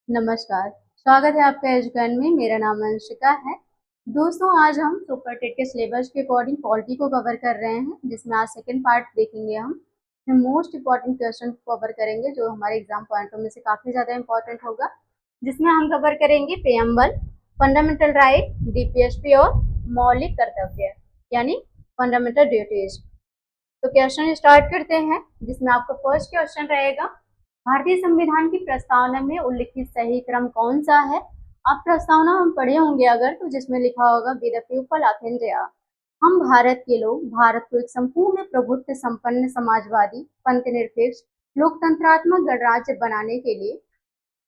नमस्कार, स्वागत है आपका एजुकेशन में। मेरा नाम अंशिका है। दोस्तों, आज हम सुपर टेट के सिलेबस के अकॉर्डिंग पॉलिटी को कवर कर रहे हैं, जिसमें आज सेकंड पार्ट देखेंगे हम। मोस्ट इम्पॉर्टेंट क्वेश्चन को कवर करेंगे, जो हमारे एग्जाम पॉइंटों में से काफ़ी ज़्यादा इम्पोर्टेंट होगा, जिसमें हम कवर करेंगे प्रेएम्बल, फंडामेंटल राइट, डीपीएसपी और मौलिक कर्तव्य यानी फंडामेंटल ड्यूटीज। तो क्वेश्चन स्टार्ट करते हैं, जिसमें आपका फर्स्ट क्वेश्चन रहेगा, भारतीय संविधान की प्रस्तावना में उल्लिखित सही क्रम कौन सा है। आप प्रस्तावना हम पढ़े होंगे अगर, तो जिसमें लिखा होगा with the people of India, हम भारत के लोग भारत को एक संपूर्ण प्रभुत्व संपन्न समाजवादी पंथनिरपेक्ष लोकतंत्रात्मक गणराज्य बनाने के लिए,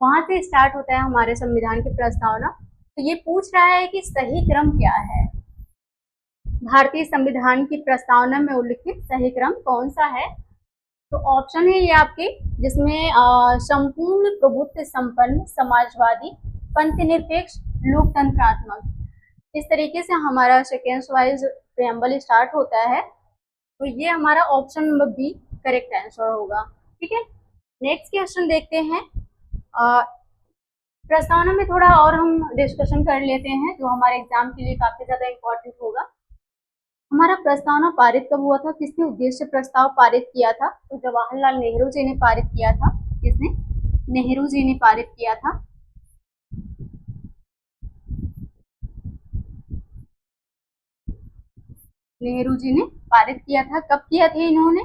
वहां से स्टार्ट होता है हमारे संविधान की प्रस्तावना। तो ये पूछ रहा है कि सही क्रम क्या है, भारतीय संविधान की प्रस्तावना में उल्लिखित सही क्रम कौन सा है। तो ऑप्शन है ये आपके, जिसमें संपूर्ण प्रभुत्व संपन्न समाजवादी पंथनिरपेक्ष लोकतंत्रात्मक, इस तरीके से हमारा सेकेंड्स वाइज प्रेएम्बल स्टार्ट होता है। तो ये हमारा option number B correct answer होगा। ठीक है, नेक्स्ट क्वेश्चन देखते हैं। प्रस्तावना में थोड़ा और हम डिस्कशन कर लेते हैं, जो हमारे एग्जाम के लिए काफी ज्यादा इम्पोर्टेंट होगा। हमारा प्रस्तावना पारित कब हुआ था, किसने उद्देश्य प्रस्ताव पारित किया था। तो जवाहरलाल नेहरू जी ने पारित किया था। किसने? नेहरू जी ने पारित किया था। नेहरू जी ने पारित किया था। कब किया था इन्होंने?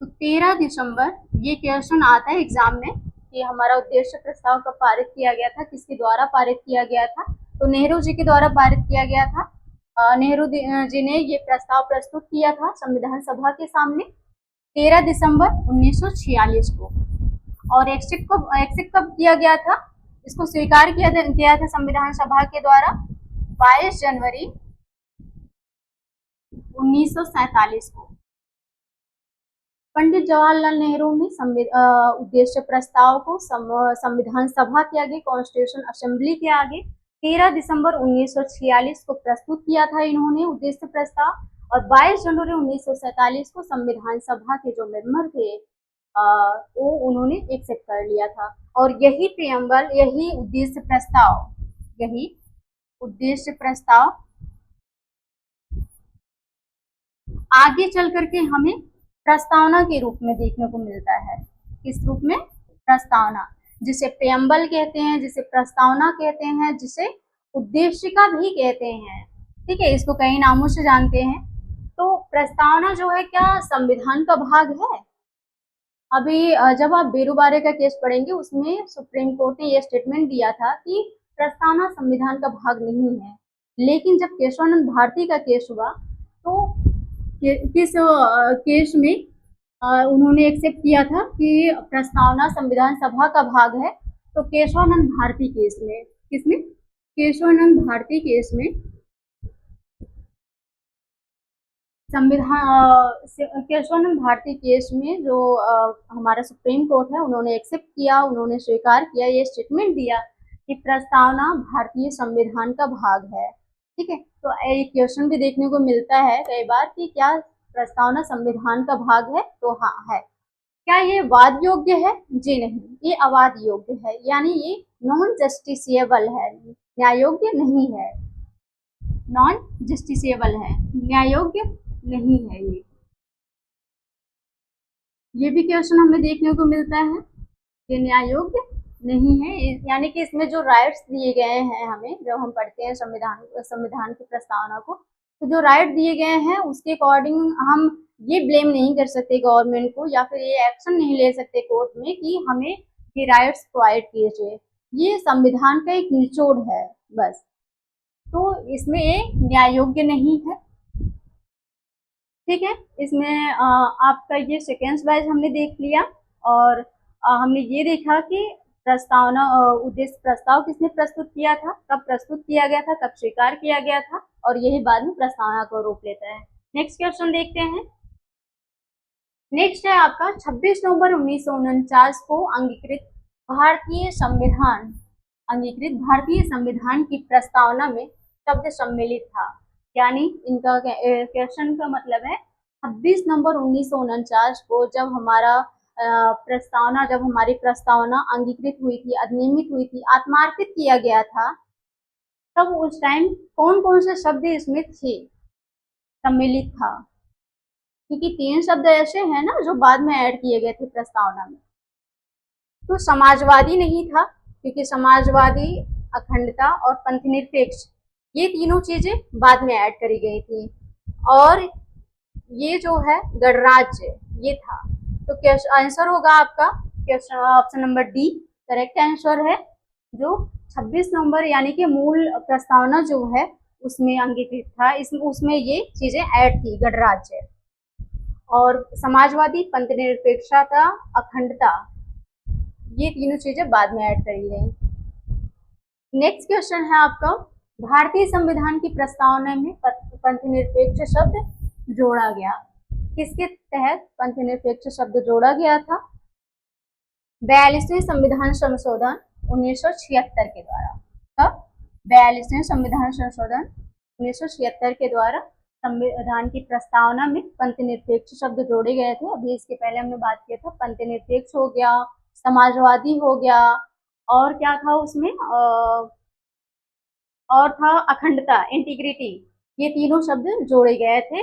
तो 13 दिसंबर, ये क्वेश्चन आता है एग्जाम में कि हमारा उद्देश्य प्रस्ताव कब पारित किया गया था, किसके द्वारा पारित किया गया था। तो नेहरू जी के द्वारा पारित किया गया था। नेहरू जी ने ये प्रस्ताव प्रस्तुत किया था संविधान सभा के सामने 13 दिसंबर 1946 को। और एक्सेप्ट कब किया गया था, इसको स्वीकार किया था संविधान सभा के द्वारा 22 जनवरी 1947 को। पंडित जवाहरलाल नेहरू ने उद्देश्य प्रस्ताव को संविधान सभा के आगे, कॉन्स्टिट्यूशन असेंबली के आगे 13 दिसंबर 1946 को प्रस्तुत किया था इन्होंने उद्देश्य प्रस्ताव, और 22 जनवरी 1947 को संविधान सभा के जो मेंबर थे वो उन्होंने एक्सेप्ट कर लिया था। और यही प्रेएम्बल, यही उद्देश्य प्रस्ताव आगे चल करके हमें प्रस्तावना के रूप में देखने को मिलता है। किस रूप में? प्रस्तावना, जिसे प्रेएम्बल कहते हैं, जिसे प्रस्तावना कहते हैं, जिसे उद्देशिका भी कहते हैं। ठीक है, इसको कई नामों से जानते हैं। तो प्रस्तावना जो है, क्या संविधान का भाग है? अभी जब आप बेरुबारे का केस पढ़ेंगे, उसमें सुप्रीम कोर्ट ने यह स्टेटमेंट दिया था कि प्रस्तावना संविधान का भाग नहीं है। लेकिन जब केशवानंद भारती का केस हुआ, तो किस केस में उन्होंने एक्सेप्ट किया था कि प्रस्तावना संविधान सभा का भाग है। तो केशवानंद भारती केस में, किसमें? केशवानंद भारती केस में केशवानंद भारती केस में जो हमारा सुप्रीम कोर्ट है, उन्होंने एक्सेप्ट किया, उन्होंने स्वीकार किया, ये स्टेटमेंट दिया कि प्रस्तावना भारतीय संविधान का भाग है। ठीक है, तो एक क्वेश्चन भी देखने को मिलता है कई बार कि क्या प्रस्तावना संविधान का भाग है। तो हाँ है। क्या ये वाद योग्य है? जी नहीं, ये अवाद योग्य है, यानी ये नॉन जस्टिसिएबल है, न्याय योग्य नहीं है। नॉन जस्टिसिएबल है, न्याय योग्य नहीं है। ये भी क्वेश्चन हमें देखने को मिलता है कि न्याय योग्य नहीं है, यानी कि इसमें जो राइट्स दिए गए हैं हमें, जब हम पढ़ते हैं संविधान की प्रस्तावना को, तो जो राइट दिए गए हैं उसके अकॉर्डिंग हम ये ब्लेम नहीं कर सकते गवर्नमेंट को, या फिर ये एक्शन नहीं ले सकते कोर्ट में कि हमें ये राइट्स प्रोवाइड किए जाए। ये संविधान का एक निचोड़ है बस। तो इसमें ये न्याय योग्य नहीं है। ठीक है, इसमें आपका ये सेकेंड्स वाइज हमने देख लिया, और हमने ये देखा कि प्रस्तावना उद्देश्य प्रस्ताव किसने प्रस्तुत किया था, कब प्रस्तुत किया गया था, कब स्वीकार किया गया था, और यही बाद में प्रस्तावना को रूप लेता है। नेक्स्ट क्वेश्चन देखते हैं। नेक्स्ट है आपका 26 नवंबर 1949 को अंगीकृत भारतीय संविधान की प्रस्तावना में शब्द सम्मिलित था। यानी इनका क्वेश्चन का मतलब है 26 नवंबर 1949 को जब हमारा प्रस्तावना, जब हमारी प्रस्तावना अंगीकृत हुई थी, अधिनियमित हुई थी, आत्मार्पित किया गया था, तब उस टाइम कौन कौन से शब्द इसमें थे, सम्मिलित था? क्योंकि 3 शब्द ऐसे हैं ना जो बाद में ऐड किए गए थे प्रस्तावना में। तो समाजवादी नहीं था, क्योंकि समाजवादी, अखंडता और पंथनिरपेक्ष, ये तीनों चीजें बाद में ऐड करी गई थी। और ये जो है गणराज्य, ये था। तो क्या आंसर होगा आपका? Question option number D correct answer है, जो 26 नवंबर यानी कि मूल प्रस्तावना जो है उसमें अंगीकृत था, उसमें ये चीजें ऐड थी, गणराज्य और समाजवादी, पंथनिरपेक्षता, अखंडता, ये तीनों चीजें बाद में ऐड करी गई। नेक्स्ट क्वेश्चन है आपका, भारतीय संविधान की प्रस्तावना में पंथनिरपेक्ष शब्द जोड़ा गया, किसके तहत पंथनिरपेक्ष शब्द जोड़ा गया था? 42वें संविधान संशोधन 1976 के द्वारा। तब 42वें संविधान संशोधन 1976 के द्वारा संविधान की प्रस्तावना में पंथनिरपेक्ष शब्द जोड़े गए थे। अभी इसके पहले हमने बात किया था, पंथनिरपेक्ष हो गया, समाजवादी हो गया, और क्या था उसमें, और था अखंडता, इंटीग्रिटी, ये तीनों शब्द जोड़े गए थे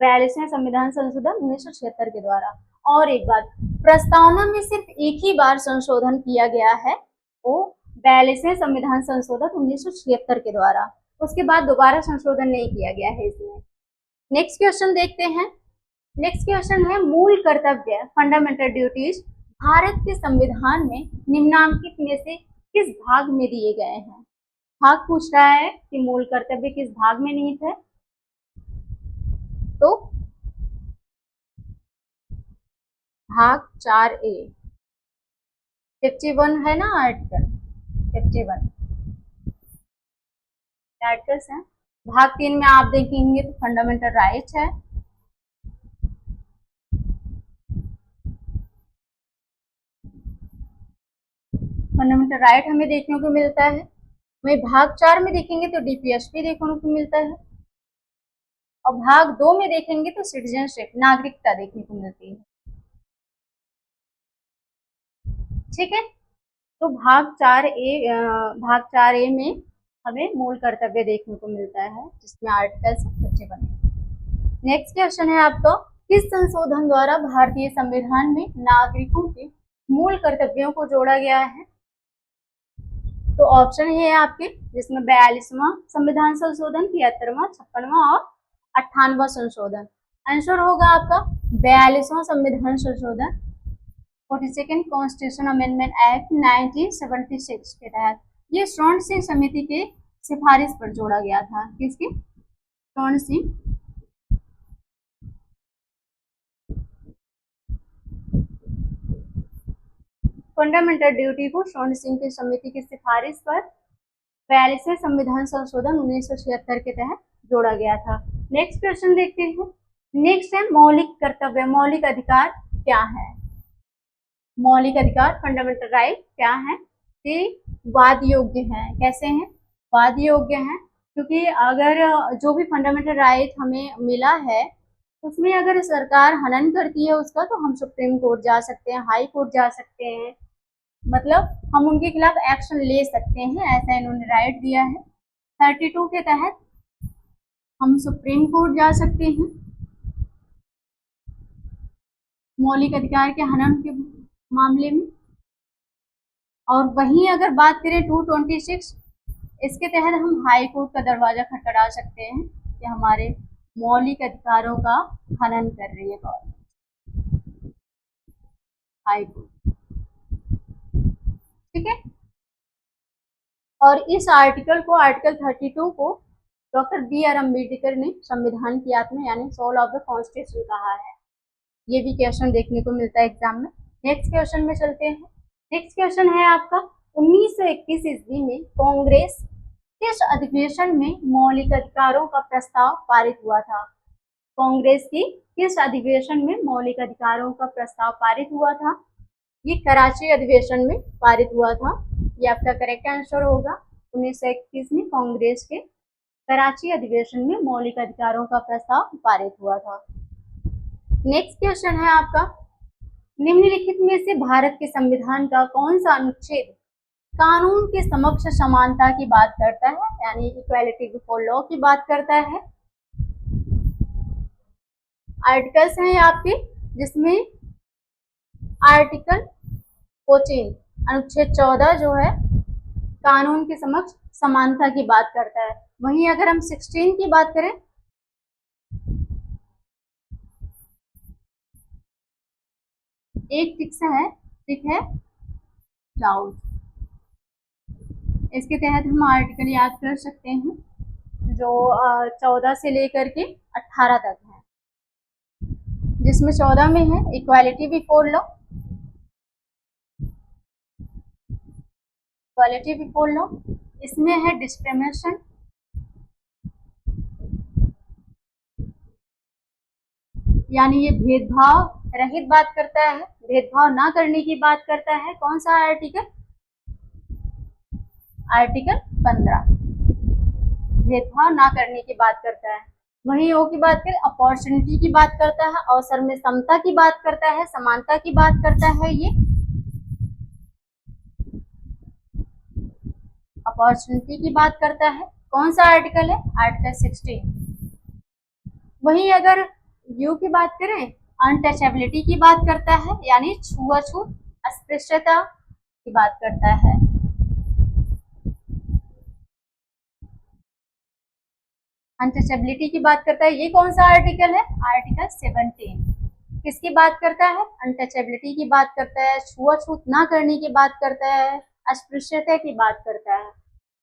42वें संविधान संशोधन 1976 के द्वारा। और एक बात, प्रस्तावना में सिर्फ एक ही बार संशोधन किया गया है, वो 42वें संविधान संशोधन 1976 के द्वारा, उसके बाद दोबारा संशोधन नहीं किया गया है इसमें। नेक्स्ट क्वेश्चन देखते हैं। नेक्स्ट क्वेश्चन है, मूल कर्तव्य, फंडामेंटल ड्यूटीज भारत के संविधान में निम्नांकित में से किस भाग में दिए गए हैं? भाग पूछ रहा है कि मूल कर्तव्य किस भाग में निहित है। तो भाग 4A, 51 है ना आर्टिकल, 51 आर्टिकल्स हैं। भाग 3 में आप देखेंगे तो फंडामेंटल राइट्स है। फंडामेंटल राइट हमें देखने को मिलता है। वही भाग 4 में देखेंगे तो डीपीएसपी देखने को मिलता है, और भाग 2 में देखेंगे तो सिटीजनशिप, नागरिकता देखने को मिलती है। ठीक है, तो भाग 4A में हमें मूल कर्तव्य देखने को मिलता है, जिसमें आर्टिकल्स 51 है। नेक्स्ट क्वेश्चन है आपका, किस संशोधन द्वारा भारतीय संविधान में नागरिकों के मूल कर्तव्यों को जोड़ा गया है? तो ऑप्शन है आपके, जिसमें 42वां संविधान संशोधन, 73वां, 56वां और 98वां संशोधन। आंसर होगा आपका 42वां संविधान संशोधन, 42nd कॉन्स्टिट्यूशन अमेंडमेंट एक्ट 1976 के तहत। ये स्वर्ण सिंह समिति के सिफारिश पर जोड़ा गया था। किसकी? स्वर्ण सिंह फंडामेंटल ड्यूटी को स्वर्ण सिंह की समिति की सिफारिश पर 42वें संविधान संशोधन 1976 के तहत जोड़ा गया था। नेक्स्ट क्वेश्चन देखते हैं। नेक्स्ट है मौलिक कर्तव्य, मौलिक अधिकार क्या है? मौलिक अधिकार, फंडामेंटल राइट क्या है? ये वाद योग्य हैं। कैसे हैं? वाद योग्य हैं, क्योंकि अगर जो भी फंडामेंटल राइट हमें मिला है उसमें अगर सरकार हनन करती है उसका, तो हम सुप्रीम कोर्ट जा सकते हैं, हाई कोर्ट जा सकते हैं, मतलब हम उनके खिलाफ एक्शन ले सकते हैं, ऐसा इन्होंने राइट दिया है। 32 के तहत हम सुप्रीम कोर्ट जा सकते हैं मौलिक अधिकार के हनन के मामले में। और वहीं अगर बात करें 226, इसके तहत हम हाई कोर्ट का दरवाजा खटखटा सकते हैं कि हमारे मौलिक अधिकारों का हनन कर रही है गवर्नमेंट, हाई कोर्ट। ठीक है, और इस आर्टिकल को, आर्टिकल 32 को डॉक्टर B.R. अम्बेडकर ने संविधान की आत्मा यानी सोल ऑफ द कॉन्स्टिट्यूशन कहा है। ये भी क्वेश्चन देखने को मिलता है एग्जाम में। नेक्स्ट क्वेश्चन में चलते हैं। नेक्स्ट क्वेश्चन है आपका, 1921 ईस्वी में कांग्रेस किस अधिवेशन में मौलिक अधिकारों का प्रस्ताव पारित हुआ था? कांग्रेस की किस अधिवेशन में मौलिक अधिकारों का प्रस्ताव पारित हुआ था? ये कराची अधिवेशन में पारित हुआ था। ये आपका करेक्ट आंसर होगा। 1921 में कांग्रेस के कराची अधिवेशन में मौलिक अधिकारों का प्रस्ताव पारित हुआ था। नेक्स्ट क्वेश्चन है आपका, निम्नलिखित में से भारत के संविधान का कौन सा अनुच्छेद कानून के समक्ष समानता की बात करता है, यानी इक्वालिटी बिफोर लॉ की बात करता है? आर्टिकल्स हैं आपके, जिसमें आर्टिकल 14 अनुच्छेद 14 जो है कानून के समक्ष समानता की बात करता है। वहीं अगर हम 16 की बात करें, एक फिक्स है, ठीक है, डाउट, इसके तहत हम आर्टिकल याद कर सकते हैं जो 14 से लेकर के 18 तक है, जिसमें 14 में है equality before law, equality before law, इसमें है डिस्क्रिमिनेशन, यानी ये भेदभाव रहित बात करता है, भेदभाव ना करने की बात करता है। कौन सा आर्टिकल? आर्टिकल 15 भेदभाव ना करने की बात करता है। वहीं ओ की बात करें, अपॉर्चुनिटी की बात करता है, अवसर में समता की बात करता है, समानता की बात करता है। ये अपॉर्चुनिटी की बात करता है। कौन सा आर्टिकल है? आर्टिकल 16। वहीं अगर यू की बात करें, अनटचेबिलिटी की बात करता है, यानी छुआछूत अस्पृश्यता की बात करता है। अनटचेबिलिटी की बात करता है। ये कौन सा आर्टिकल है? आर्टिकल 17। किसकी बात करता है? अनटचेबिलिटी की बात करता है, छुआछूत ना करने की बात करता है, अस्पृश्यता की बात करता है।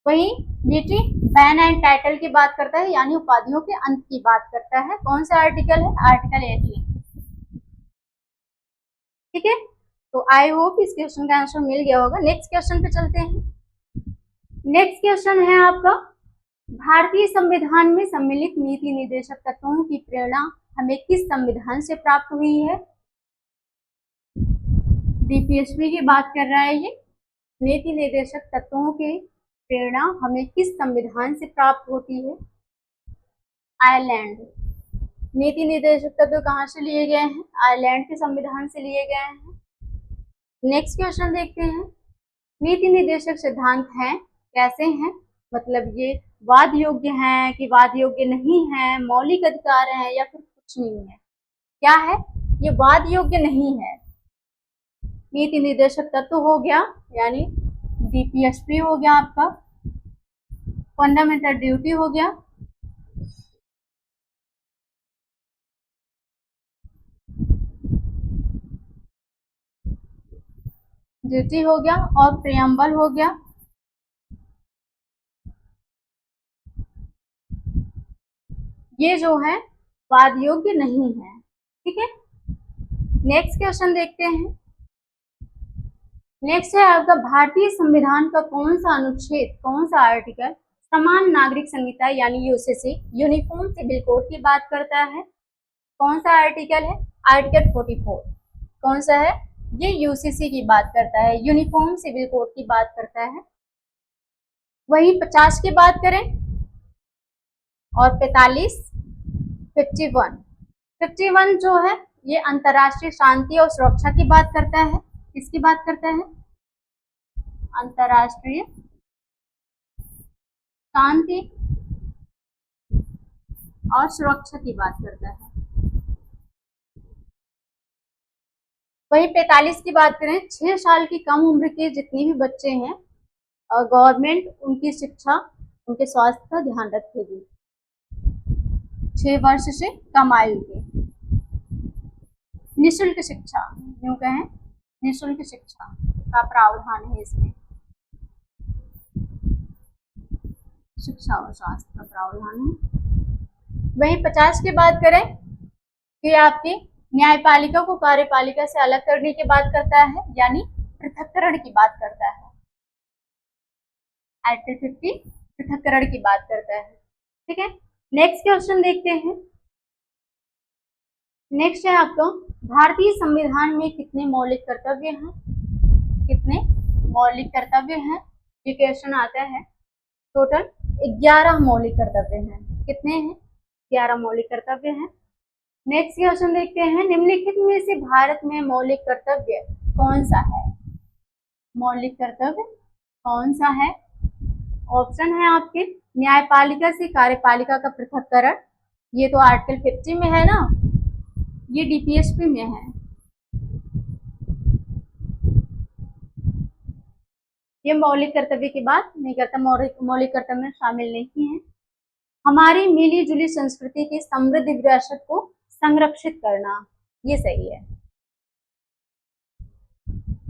वहीं नीति बैन एंड टाइटल की बात करता है, यानी उपाधियों के अंत की बात करता है। कौन सा आर्टिकल है? आर्टिकल 18। ठीक है, तो आई होप इस क्वेश्चन का आंसर मिल गया होगा। नेक्स्ट क्वेश्चन पे चलते हैं। नेक्स्ट क्वेश्चन है आपका, भारतीय संविधान में सम्मिलित नीति निर्देशक तत्वों की प्रेरणा हमें किस संविधान से प्राप्त हुई है? डीपीएसपी की बात कर रहा है ये। नीति निर्देशक तत्वों की प्रेरणा हमें किस संविधान से प्राप्त होती है? आयरलैंड। नीति निर्देशक तत्व कहाँ से लिए गए हैं? आयरलैंड के संविधान से लिए गए हैं। नेक्स्ट क्वेश्चन देखते हैं, नीति निर्देशक सिद्धांत हैं, कैसे हैं? मतलब ये वाद योग्य हैं कि वाद योग्य नहीं है, मौलिक अधिकार हैं या फिर कुछ नहीं है? क्या है? ये वाद योग्य नहीं है। नीति निर्देशक तत्व हो गया, यानी डीपीएसपी हो गया आपका, फंडामेंटल ड्यूटी हो गया, ड्यूटी हो गया, और प्रियम्बल हो गया। ये जो है वाद योग्य नहीं है। ठीक है, नेक्स्ट क्वेश्चन देखते हैं। नेक्स्ट है आपका, भारतीय संविधान का कौन सा अनुच्छेद, कौन सा आर्टिकल समान नागरिक संहिता यानी यूसीसी, यूनिफॉर्म सिविल कोड की बात करता है? कौन सा आर्टिकल है? आर्टिकल 44। कौन सा है? ये यूसीसी की बात करता है, यूनिफॉर्म सिविल कोड की बात करता है। वहीं 50 की बात करें और 45, 51 जो है ये अंतर्राष्ट्रीय शांति और सुरक्षा की बात करता है। किसकी बात करता है? अंतर्राष्ट्रीय शांति और सुरक्षा की बात करता है। वहीं 45 की बात करें, 6 साल की कम उम्र के जितने भी बच्चे हैं, गवर्नमेंट उनकी शिक्षा, उनके स्वास्थ्य का ध्यान रखेगी। 6 वर्ष से कम आयु के निःशुल्क शिक्षा, यूं कहें निःशुल्क शिक्षा का प्रावधान है इसमें, शिक्षा और स्वास्थ्य का प्रावधान है। वहीं 50 की बात करें कि आपकी न्यायपालिका को कार्यपालिका से अलग करने की बात करता है, यानी पृथक्करण की बात करता है। आर्टिकल 50 पृथक्करण की बात करता है। ठीक है, नेक्स्ट क्वेश्चन देखते हैं। नेक्स्ट है आपका, भारतीय संविधान में कितने मौलिक कर्तव्य हैं? कितने मौलिक कर्तव्य हैं? ये क्वेश्चन आता है। टोटल 11 मौलिक कर्तव्य हैं। कितने हैं? 11 मौलिक कर्तव्य हैं। नेक्स्ट क्वेश्चन देखते हैं, निम्नलिखित में से भारत में मौलिक कर्तव्य कौन सा है? मौलिक कर्तव्य कौन सा है? ऑप्शन है आपके, न्यायपालिका से कार्यपालिका का पृथक्करण, ये तो आर्टिकल 50 में है ना, ये डीपीएसपी में है। ये मौलिक कर्तव्य की बात नहीं करता, मौलिक कर्तव्य में शामिल नहीं है। हमारी मिली जुली संस्कृति की समृद्ध विरासत को संरक्षित करना, ये सही है।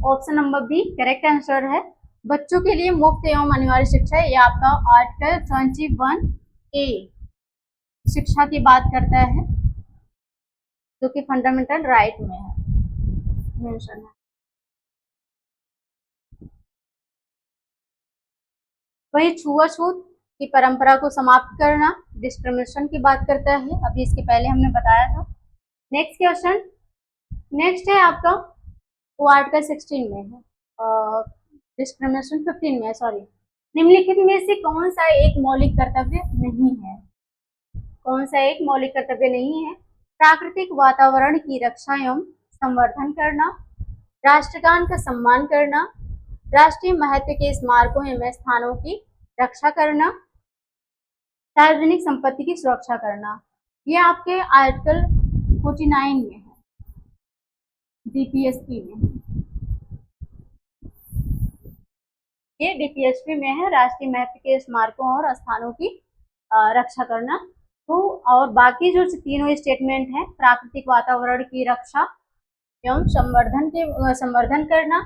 Option number B correct answer है। बच्चों के लिए मुफ्त एवं अनिवार्य शिक्षा, ये आपका आर्टिकल 21A शिक्षा की बात करता है, जो कि फंडामेंटल राइट में है, मेंशन है। वही छुआछूत की परंपरा को समाप्त करना, डिस्क्रिमिनेशन की बात करता है, अभी इसके पहले हमने बताया था। नेक्स्ट क्वेश्चन, नेक्स्ट है आपका, वो आर्टिकल 16 में है, डिस्क्रिमिनेशन 15 में है, सॉरी। निम्नलिखित में से कौन सा एक मौलिक कर्तव्य नहीं है? कौन सा एक मौलिक कर्तव्य नहीं है? प्राकृतिक वातावरण की रक्षा एवं संवर्धन करना, राष्ट्रगान का सम्मान करना, राष्ट्रीय महत्व के स्मारकों एवं स्थानों की रक्षा करना, सार्वजनिक संपत्ति की सुरक्षा करना। ये आपके आर्टिकल 49 में है, डीपीएसपी में। ये डीपीएसपी में है, राष्ट्रीय महत्व के स्मारकों और स्थानों की रक्षा करना। तो और बाकी जो तीनों स्टेटमेंट हैं, प्राकृतिक वातावरण की रक्षा एवं संवर्धन करना,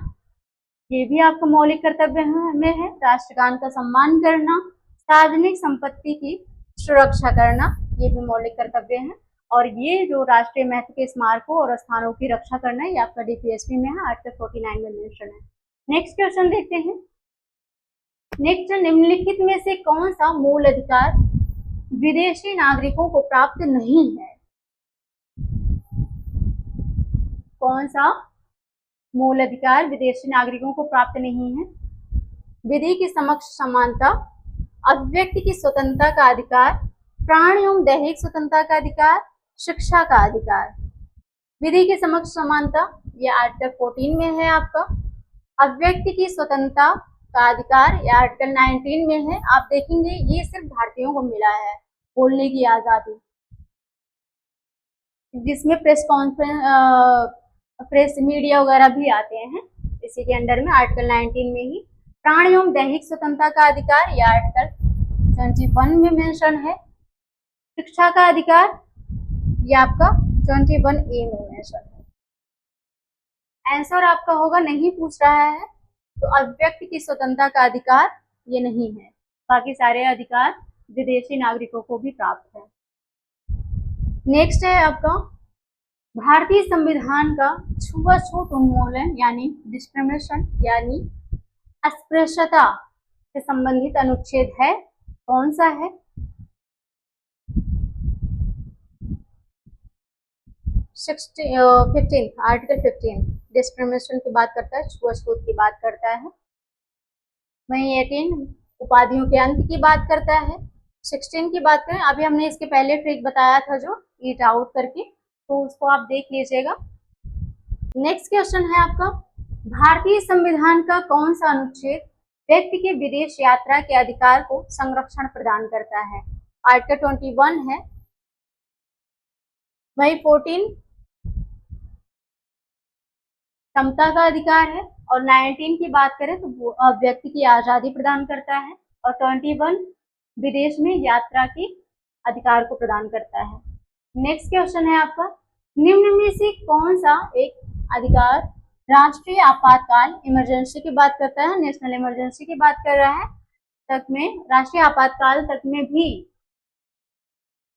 ये भी आपका मौलिक कर्तव्य में है। राष्ट्रगान का सम्मान करना, सार्वजनिक संपत्ति की सुरक्षा करना, ये भी मौलिक कर्तव्य है। और ये जो राष्ट्रीय महत्व के स्मारकों और स्थानों की रक्षा करना, ये आपका डीपीएसपी में है, आर्टिकल 49 में मेंशन है। नेक्स्ट क्वेश्चन देखते हैं। नेक्स्ट, निम्नलिखित में से कौन सा मूल अधिकार विदेशी नागरिकों को प्राप्त नहीं है? कौन सा मूल अधिकार विदेशी नागरिकों को प्राप्त नहीं है? विधि के समक्ष समानता, अभिव्यक्ति की स्वतंत्रता का अधिकार, प्राण एवं दैहिक स्वतंत्रता का अधिकार, शिक्षा का अधिकार। विधि के समक्ष समानता, ये आर्टिकल 14 में है आपका। अभिव्यक्ति की स्वतंत्रता का अधिकार, ये आर्टिकल 19 में है। आप देखेंगे ये सिर्फ भारतीयों को मिला है, बोलने की आजादी, जिसमें प्रेस कॉन्फ्रेंस, प्रेस मीडिया वगैरह भी आते हैं इसी के अंडर में, आर्टिकल 19 में ही। प्राण एवं दैहिक स्वतंत्रता का अधिकार, यह आर्टिकल 21 में मेंशन है। शिक्षा का अधिकार, यह आपका 21A में मेंशन है। आंसर आपका होगा, नहीं पूछ रहा है तो अभिव्यक्ति की स्वतंत्रता का अधिकार ये नहीं है, बाकी सारे अधिकार विदेशी नागरिकों को भी प्राप्त है। नेक्स्ट है आपका, भारतीय संविधान का छुआछूत उन्मूलन यानी डिस्क्रिमिनेशन यानी अस्पृश्यता से संबंधित अनुच्छेद है, कौन सा है? 15, आर्टिकल 15 डिस्क्रिमिनेशन की बात करता है, छुआछूत की बात करता है। वहीं 18 उपाधियों के अंत की बात करता है। 16 की बात करें, अभी हमने इसके पहले ट्रिक बताया था जो ईट आउट करके, तो उसको आप देख लीजिएगा। नेक्स्ट क्वेश्चन है आपका, भारतीय संविधान का कौन सा अनुच्छेद व्यक्ति के विदेश यात्रा के अधिकार को संरक्षण प्रदान करता है? आर्टिकल 21 है। वही 14 समता का अधिकार है, और 19 की बात करें तो वो व्यक्ति की आजादी प्रदान करता है, और 21 विदेश में यात्रा के अधिकार को प्रदान करता है। नेक्स्ट क्वेश्चन है आपका, निम्न में से कौन सा एक अधिकार राष्ट्रीय आपातकाल इमरजेंसी की बात करता है, नेशनल इमरजेंसी की बात कर रहा है, तक में राष्ट्रीय आपातकाल तक में भी,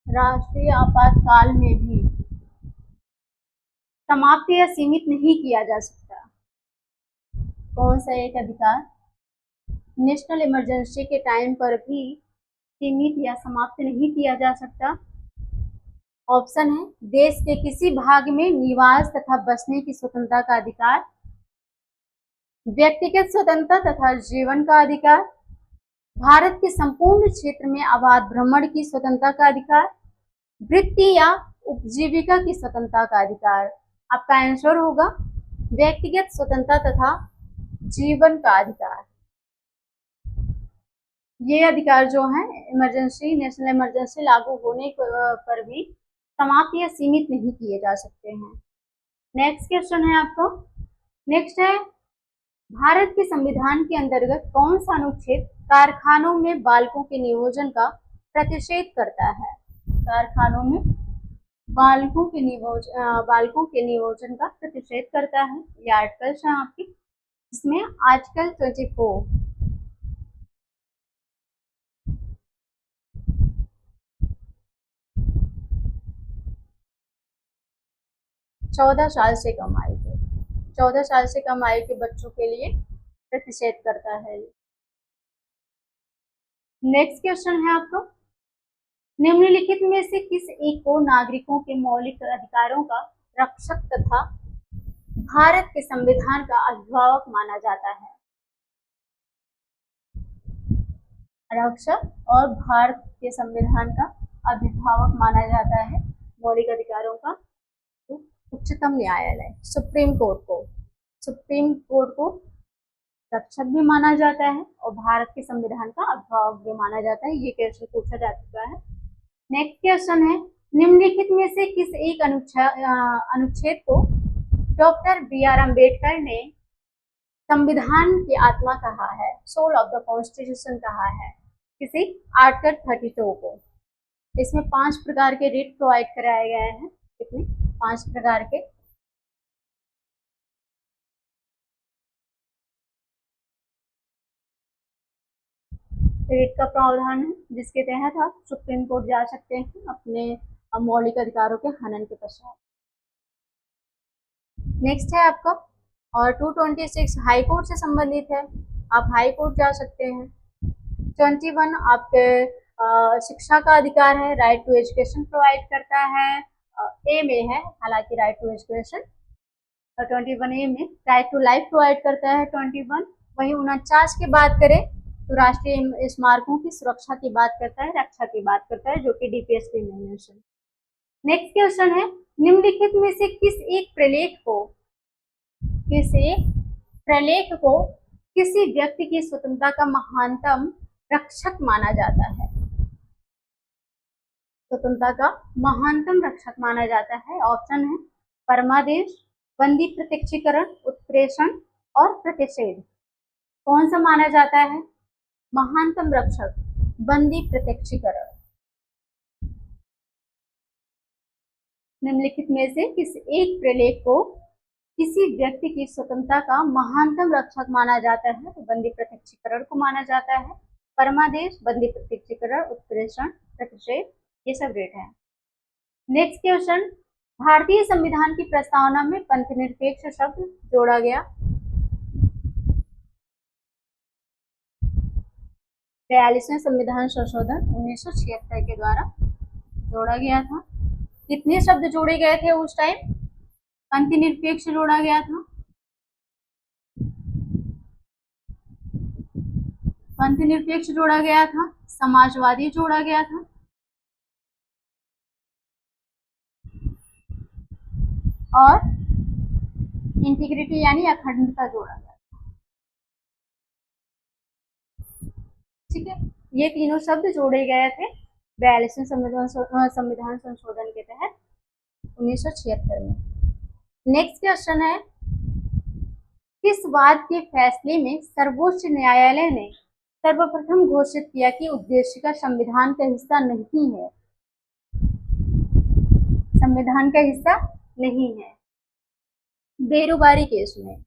राष्ट्रीय आपातकाल में भी समाप्त या सीमित नहीं किया जा सकता? कौन सा एक अधिकार नेशनल इमरजेंसी के टाइम पर भी सीमित या समाप्त नहीं किया जा सकता? ऑप्शन है, देश के किसी भाग में निवास तथा बसने की स्वतंत्रता का अधिकार, व्यक्तिगत स्वतंत्रता तथा जीवन का अधिकार, भारत के संपूर्ण क्षेत्र में अबाध भ्रमण की स्वतंत्रता का अधिकार, वृत्ति या उपजीविका की स्वतंत्रता का अधिकार। आपका आंसर होगा व्यक्तिगत स्वतंत्रता तथा जीवन का अधिकार। ये अधिकार जो है इमरजेंसी, नेशनल इमरजेंसी लागू होने पर भी समाप्त या सीमित नहीं किए जा सकते हैं। नेक्स्ट क्वेश्चन है आपको, नेक्स्ट है भारत के संविधान के अंतर्गत कौन सा अनुच्छेद कारखानों में बालकों के नियोजन का प्रतिषेध करता है? कारखानों में बालकों के नियोजन का प्रतिषेध करता है। ये आर्टिकल्स हैं आपके, इसमें आर्टिकल 24 14 साल से कम आयु के 14 साल से कम आयु के बच्चों के लिए प्रतिषेध करता है। नेक्स्ट क्वेश्चन है आपको, निम्नलिखित में से किस एक को नागरिकों के मौलिक अधिकारों का रक्षक तथा भारत के संविधान का अभिभावक माना जाता है? रक्षक और भारत के संविधान का अभिभावक माना जाता है मौलिक अधिकारों का तो उच्चतम न्यायालय, सुप्रीम कोर्ट को रक्षक भी माना जाता है और भारत के संविधान का अभिभावक भी माना जाता है। ये क्वेश्चन पूछा जा चुका है। नेक्स्ट क्वेश्चन है, निम्नलिखित में से किस एक अनुच्छेद को डॉक्टर बी.आर. अम्बेडकर ने संविधान की आत्मा कहा है, सोल ऑफ द कॉन्स्टिट्यूशन कहा है? किसी आर्टिकल 32 को। इसमें 5 प्रकार के रिट प्रोवाइड कराए गए हैं। कितने? 5 प्रकार के रिट का प्रावधान है, जिसके तहत आप सुप्रीम कोर्ट जा सकते हैं अपने मौलिक अधिकारों के हनन के पश्चात। नेक्स्ट है आपका, और 226 हाई कोर्ट से संबंधित है, आप हाई कोर्ट जा सकते हैं। 21 आपके शिक्षा का अधिकार है, राइट टू एजुकेशन प्रोवाइड करता है। ए में है हालांकि राइट टू एजुकेशन, 21 ए में राइट टू लाइफ प्रोवाइड करता है 21। वहीं 49 की बात करें तो राष्ट्रीय स्मारकों की सुरक्षा की बात करता है, रक्षा की बात करता है, जो कि डीपीएसपी में मेंशन। नेक्स्ट क्वेश्चन है, निम्नलिखित में से किस एक प्रलेख को किसी व्यक्ति की स्वतंत्रता का महानतम रक्षक माना जाता है? स्वतंत्रता का महानतम रक्षक माना जाता है। ऑप्शन है परमादेश, बंदी प्रत्यक्षीकरण, उत्प्रेषण और प्रतिषेध। कौन सा माना जाता है महानतम रक्षक? बंदी प्रत्यक्षीकरण। निम्नलिखित में से किस एक प्रलेख को किसी व्यक्ति की स्वतंत्रता का महानतम रक्षक माना जाता है? तो बंदी प्रत्यक्षीकरण को माना जाता है। परमादेश, बंदी प्रत्यक्षीकरण, उत्प्रेषण, प्रतिषेध, ये सब रेट है। नेक्स्ट क्वेश्चन, भारतीय संविधान की प्रस्तावना में पंथनिरपेक्ष शब्द जोड़ा गया। 42वें संविधान संशोधन 1976 के द्वारा जोड़ा गया था। कितने शब्द जोड़े गए थे उस टाइम? पंथनिरपेक्ष जोड़ा गया था, पंथनिरपेक्ष जोड़ा गया था, समाजवादी जोड़ा गया था, और इंटीग्रिटी यानी अखंडता जोड़ा गया था। ठीक है, ये तीनों शब्द जोड़े गए थे 42वें संविधान संशोधन के तहत 1976 में। नेक्स्ट क्वेश्चन है, किस वाद के फैसले में सर्वोच्च न्यायालय ने सर्वप्रथम घोषित किया कि उद्देशिका संविधान का हिस्सा नहीं है? संविधान का हिस्सा नहीं है। बेरोबारी केस में,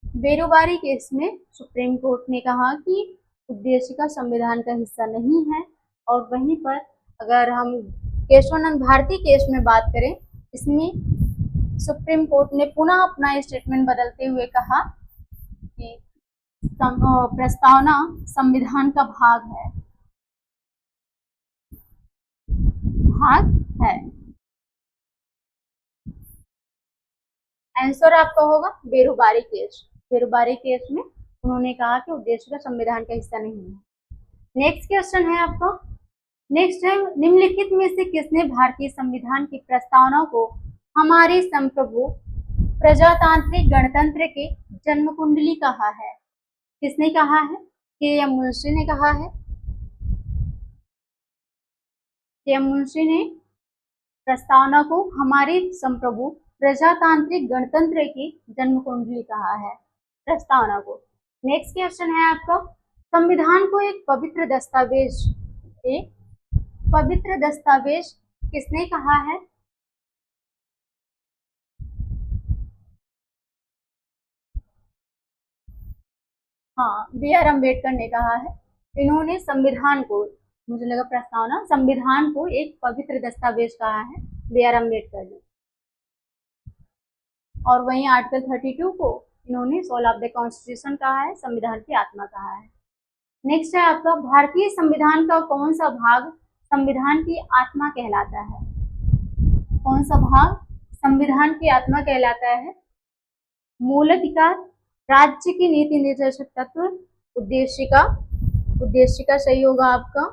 बेरोबारी केस में सुप्रीम कोर्ट ने कहा कि उद्देशिका संविधान का हिस्सा नहीं है। और वहीं पर अगर हम केशवानंद भारती केस में बात करें, इसमें सुप्रीम कोर्ट ने पुनः अपना स्टेटमेंट बदलते हुए कहा कि प्रस्तावना संविधान का भाग है। आंसर आपका होगा बेरोबारी केस। बेरोबारी केस में उन्होंने कहा कि उद्देश्य का संविधान का हिस्सा नहीं है। नेक्स्ट क्वेश्चन है आपका, नेक्स्ट है, निम्नलिखित में से किसने भारतीय संविधान की प्रस्तावना को हमारे संप्रभु प्रजातांत्रिक गणतंत्र के जन्म कुंडली कहा है? किसने कहा है? के एम मुंशी ने कहा है। के एम मुंशी ने प्रस्तावना को हमारे संप्रभु प्रजातांत्रिक गणतंत्र की जन्म कुंडली कहा है, प्रस्तावना को। नेक्स्ट क्वेश्चन है आपका, संविधान को एक पवित्र दस्तावेज किसने कहा है? हाँ, बी आर अम्बेडकर ने कहा है। इन्होंने संविधान को, मुझे लगा प्रस्तावना, संविधान को एक पवित्र दस्तावेज कहा है बी आर अम्बेडकर ने। और वहीं आर्टिकल 32 को इन्होंने सोल ऑफ द कॉन्स्टिट्यूशन कहा है, संविधान की आत्मा कहा है। नेक्स्ट है आपका, भारतीय संविधान का कौन सा भाग संविधान की आत्मा कहलाता है? कौन सा भाग संविधान की आत्मा कहलाता है? मूल अधिकार, राज्य की नीति निर्देशक तत्व, उद्देश्य का सही होगा आपका,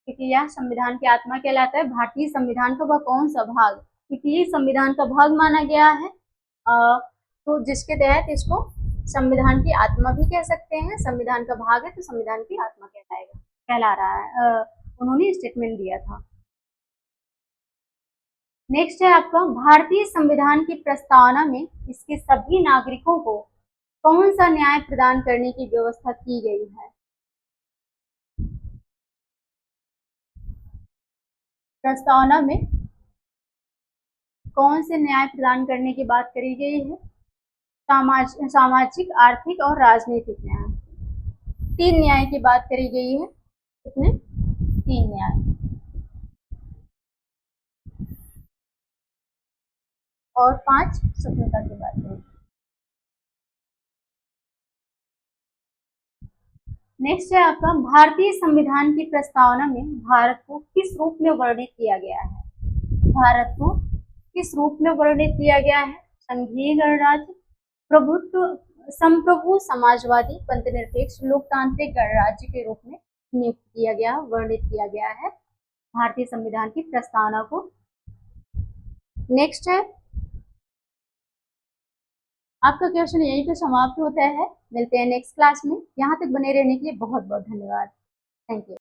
क्योंकि यह संविधान की आत्मा कहलाता है। भारतीय संविधान का वह कौन सा भाग, क्योंकि ये संविधान का भाग माना गया है, तो जिसके तहत इसको संविधान की आत्मा भी कह सकते हैं। संविधान का भाग है तो संविधान की आत्मा कहला रहा है, उन्होंने स्टेटमेंट दिया था। नेक्स्ट है आपका, भारतीय संविधान की प्रस्तावना में इसके सभी नागरिकों को कौन सा न्याय प्रदान करने की व्यवस्था की गई है? प्रस्तावना में कौन से न्याय प्रदान करने की बात करी गई है? सामाजिक, आर्थिक और राजनीतिक न्याय, 3 न्याय की बात करी गई है। कितने? 3 न्याय। और 5 स्वतंत्रता की बात करें। नेक्स्ट है आपका, भारतीय संविधान की प्रस्तावना में भारत को किस रूप में वर्णित किया गया है? भारत को किस रूप में वर्णित किया गया है? संघीय गणराज्य, प्रभुत्व, संप्रभु समाजवादी, पंथनिरपेक्ष, लोकतांत्रिक गणराज्य के रूप में नियुक्त किया गया, वर्णित किया गया है भारतीय संविधान की प्रस्तावना को। नेक्स्ट है आपका क्वेश्चन यहीं पे समाप्त होता है। मिलते हैं नेक्स्ट क्लास में। यहाँ तक बने रहने के लिए बहुत बहुत धन्यवाद। Thank you.